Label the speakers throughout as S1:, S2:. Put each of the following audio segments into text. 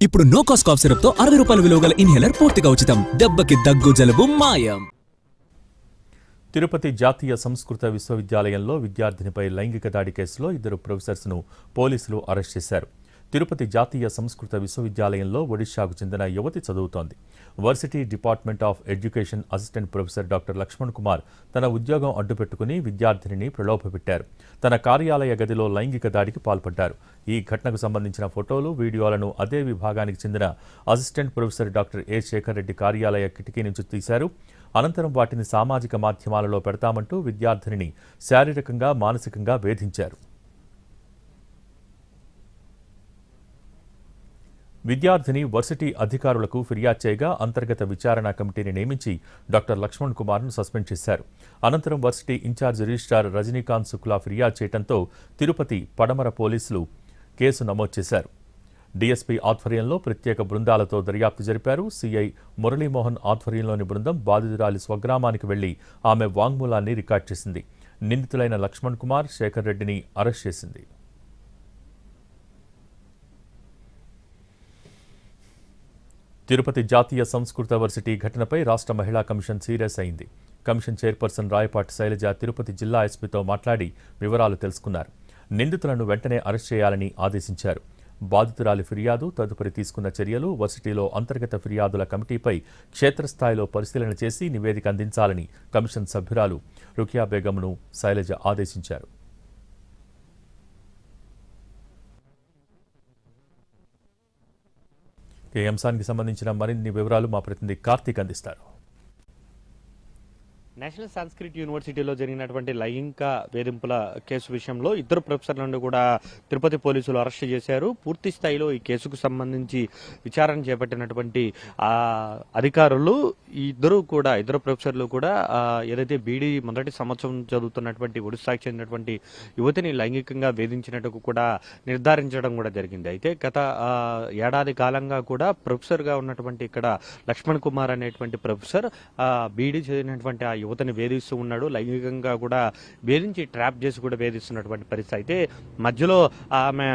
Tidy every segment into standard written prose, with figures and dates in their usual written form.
S1: ఇప్పుడు no cost cough syrup తో 60 రూపాయల విలువ గల ఇన్హేలర్ పూర్తిగా ఉచితం. దెబ్బకి దగ్గు జలుబు మాయం.
S2: తిరుపతి జాతీయ సంస్కృత విశ్వవిద్యాలయంలో విద్యార్థినిపై లైంగిక దాడి కేసులో 2 ప్రొఫెసర్స్ను పోలీసులు అరెస్ట్ చేశారు. తిరుపతి జాతీయ సంస్కృత విశ్వవిద్యాలయంలో ఒడిశాకు చెందిన యువతి చదువుతోంది. Varsity department of education assistant professor doctor Lakshman Kumar తన ఉద్యోగం అడ్డుపెట్టుకుని విద్యార్థినిని ప్రలోభపెట్టారు. తన కార్యాలయ గదిలో లైంగిక దాడికి పాల్పడ్డారు. ఈ ఘటనకు సంబంధించిన ఫోటోలు, వీడియోలను అదే విభాగానికి చెందిన assistant professor doctor A Shekhar Reddy కార్యాలయ కిటికీ నుంచి తీశారు. అనంతరం వాటిని సామాజిక మాధ్యమాలలో పెడతామంటూ విద్యార్థినిని శారీరకంగా, మానసికంగా వేధించారు. విద్యార్థిని వర్సిటీ అధికారులకు ఫిర్యాదు చేయగా అంతర్గత విచారణ కమిటీని నియమించి డాక్టర్ లక్ష్మణ్ కుమార్ను సస్పెండ్ చేశారు. అనంతరం varsity incharge registrar Rajinikanth Shukla ఫిర్యాదు చేయడంతో తిరుపతి పడమర పోలీసులు కేసు నమోదు చేశారు. డీఎస్పీ ఆధ్వర్యంలో ప్రత్యేక బృందాలతో దర్యాప్తు జరిపారు. సీఐ మురళీమోహన్ ఆధ్వర్యంలోని బృందం బాధితురాలి స్వగ్రామానికి వెళ్లి ఆమె వాంగ్మూలాన్ని రికార్డు చేసింది. నిందితులైన లక్ష్మణ్ కుమార్, శేఖర్ రెడ్డిని అరెస్ట్ చేసింది. తిరుపతి జాతీయ సంస్కృత వర్సిటీ ఘటనపై రాష్ట్ర మహిళా కమిషన్ సీరియస్ అయింది. కమిషన్ చైర్పర్సన్ రాయపాటి శైలజ తిరుపతి జిల్లా ఎస్పీతో మాట్లాడి వివరాలు తెలుసుకున్నారు. నిందితులను వెంటనే అరెస్ట్ చేయాలని ఆదేశించారు. బాధితురాలి ఫిర్యాదు, తదుపరి తీసుకున్న చర్యలు, వర్సిటీలో అంతర్గత ఫిర్యాదుల కమిటీపై క్షేత్రస్థాయిలో పరిశీలన చేసి నివేదిక అందించాలని కమిషన్ సభ్యురాలు రుకియా బేగంను శైలజ ఆదేశించారు. ఈ అంశానికి సంబంధించిన మరిన్ని వివరాలు మా ప్రతినిధి కార్తీక్ అందిస్తారు.
S3: నేషనల్ సంస్కృత్ యూనివర్సిటీలో జరిగినటువంటి లైంగిక వేధింపుల కేసు విషయంలో 2 ప్రొఫెసర్లను కూడా తిరుపతి పోలీసులు అరెస్ట్ చేశారు. పూర్తి స్థాయిలో ఈ కేసుకు సంబంధించి విచారణ చేపట్టినటువంటి అధికారులు ఇద్దరు ప్రొఫెసర్లు కూడా ఏదైతే బీడీ మొదటి సంవత్సరం చదువుతున్నటువంటి ఒడిశాకు చెందినటువంటి యువతిని లైంగికంగా వేధించినట్టు కూడా నిర్ధారించడం కూడా జరిగింది. అయితే గత ఏడాది కాలంగా కూడా ప్రొఫెసర్గా ఉన్నటువంటి ఇక్కడ లక్ష్మణ్ కుమార్ అనేటువంటి ప్రొఫెసర్ బీడీ చదివినటువంటి ఆ యువతని వేధిస్తూ ఉన్నాడు. లైంగికంగా కూడా వేధించి ట్రాప్ చేసి కూడా వేధిస్తున్నటువంటి పరిస్థితి. అయితే మధ్యలో ఆమె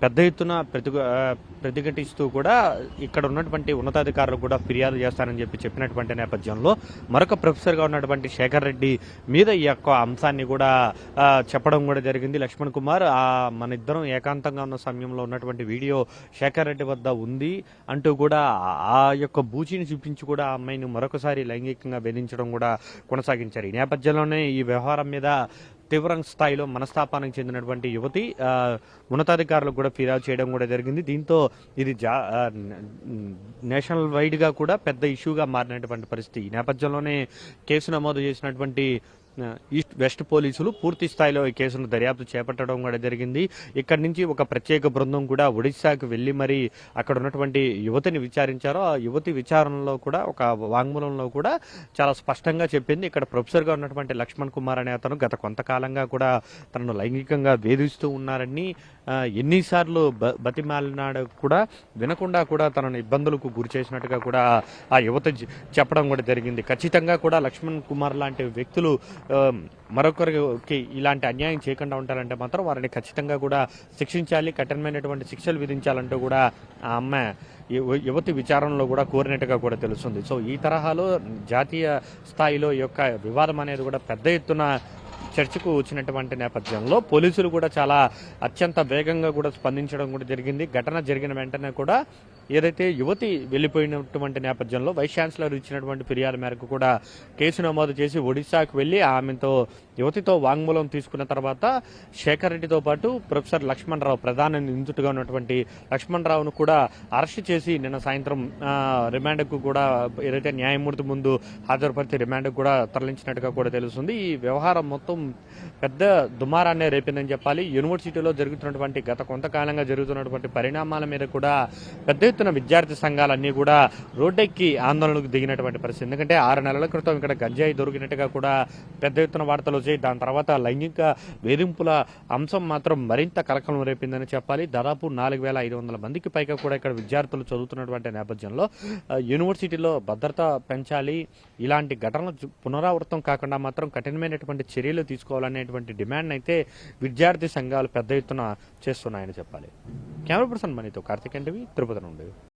S3: పెద్ద ఎత్తున ప్రతిఘటిస్తూ కూడా ఇక్కడ ఉన్నటువంటి ఉన్నతాధికారులు కూడా ఫిర్యాదు చేస్తానని చెప్పినటువంటి నేపథ్యంలో మరొక ప్రొఫెసర్గా ఉన్నటువంటి శేఖర్ రెడ్డి మీద ఈ యొక్క అంశాన్ని కూడా చెప్పడం కూడా జరిగింది. లక్ష్మణ్ కుమార్ మన ఇద్దరం ఏకాంతంగా ఉన్న సమయంలో ఉన్నటువంటి వీడియో శేఖర్ రెడ్డి వద్ద ఉంది అంటూ కూడా ఆ యొక్క బూచిని చూపించి కూడా ఆ అమ్మాయిని మరొకసారి లైంగికంగా వేధించడం కూడా కొనసాగించారు. ఈ నేపథ్యంలోనే ఈ వ్యవహారం మీద తీవ్ర స్థాయిలో మనస్తాపానికి చెందినటువంటి యువతి ఉన్నతాధికారులకు కూడా ఫిర్యాదు చేయడం కూడా జరిగింది. దీంతో ఇది నేషనల్ వైడ్గా కూడా పెద్ద ఇష్యూగా మారినటువంటి పరిస్థితి. ఈ నేపథ్యంలోనే కేసు నమోదు చేసినటువంటి ఈస్ట్ వెస్ట్ పోలీసులు పూర్తి స్థాయిలో ఈ కేసును దర్యాప్తు చేపట్టడం కూడా జరిగింది. ఇక్కడి నుంచి ఒక ప్రత్యేక బృందం కూడా ఒడిశాకు వెళ్లి మరి అక్కడ ఉన్నటువంటి యువతిని విచారించారు. ఆ యువతి విచారణలో కూడా ఒక వాంగ్మూలంలో కూడా చాలా స్పష్టంగా చెప్పింది, ఇక్కడ ప్రొఫెసర్గా ఉన్నటువంటి లక్ష్మణ్ కుమార్ అనే అతను గత కొంతకాలంగా కూడా తనను లైంగికంగా వేధిస్తూ ఉన్నారని, ఎన్నిసార్లు బతిమాలినాడు కూడా వినకుండా కూడా తనను ఇబ్బందులకు గురి చేసినట్టుగా కూడా ఆ యువత చెప్పడం కూడా జరిగింది. ఖచ్చితంగా కూడా లక్ష్మణ్ కుమార్ లాంటి వ్యక్తులు మరొకరికి ఇలాంటి అన్యాయం చేయకుండా ఉండాలంటే మాత్రం వారిని ఖచ్చితంగా కూడా శిక్షించాలి, కఠినమైనటువంటి శిక్షలు విధించాలంటూ కూడా ఆ అమ్మాయి యువతి విచారణలో కూడా కోరినట్టుగా కూడా తెలుస్తుంది. సో ఈ తరహాలో జాతీయ స్థాయిలో ఈ యొక్క వివాదం అనేది కూడా పెద్ద ఎత్తున చర్చకు వచ్చినటువంటి నేపథ్యంలో పోలీసులు కూడా చాలా అత్యంత వేగంగా కూడా స్పందించడం కూడా జరిగింది. ఘటన జరిగిన వెంటనే కూడా ఏదైతే యువతి వెళ్ళిపోయినటువంటి నేపథ్యంలో వైస్ ఛాన్సలర్ ఇచ్చినటువంటి ఫిర్యాదు మేరకు కూడా కేసు నమోదు చేసి ఒడిశాకు వెళ్ళి యువతితో వాంగ్మూలం తీసుకున్న తర్వాత శేఖర్ రెడ్డితో పాటు ప్రొఫెసర్ లక్ష్మణ్ రావు ప్రధాన నిందితుడిగా ఉన్నటువంటి లక్ష్మణ్ రావును కూడా అరెస్ట్ చేసి నిన్న సాయంత్రం రిమాండ్కు కూడా ఏదైతే న్యాయమూర్తి ముందు హాజరుపరిచి రిమాండ్కు కూడా తరలించినట్టుగా కూడా తెలుస్తుంది. ఈ వ్యవహారం మొత్తం పెద్ద దుమారాన్నే రేపిందని చెప్పాలి. యూనివర్సిటీలో జరుగుతున్నటువంటి గత కొంతకాలంగా జరుగుతున్నటువంటి పరిణామాల మీద కూడా పెద్ద ఎత్తున విద్యార్థి సంఘాలన్నీ కూడా రోడ్డెక్కి ఆందోళనకు దిగినటువంటి పరిస్థితి. ఎందుకంటే 6 నెలల క్రితం ఇక్కడ గంజాయి దొరికినట్టుగా కూడా పెద్ద ఎత్తున వార్తలు వచ్చాయి. దాని తర్వాత లైంగిక వేధింపుల అంశం మాత్రం మరింత కలకలం రేపిందని చెప్పాలి. దాదాపు 4,500 మందికి పైగా కూడా ఇక్కడ విద్యార్థులు చదువుతున్నటువంటి నేపథ్యంలో యూనివర్సిటీలో భద్రత పెంచాలి, ఇలాంటి ఘటనలు పునరావృతం కాకుండా మాత్రం కఠినమైనటువంటి చర్యలు తీసుకోవాలనేటువంటి డిమాండ్ అయితే విద్యార్థి సంఘాలు పెద్ద ఎత్తున చేస్తున్నాయని చెప్పాలి. కెమెరా పర్సన్ మనీతో కార్తిక్ ఎన్టీవీ, తిరుపతి నుండి. చెప్పండి.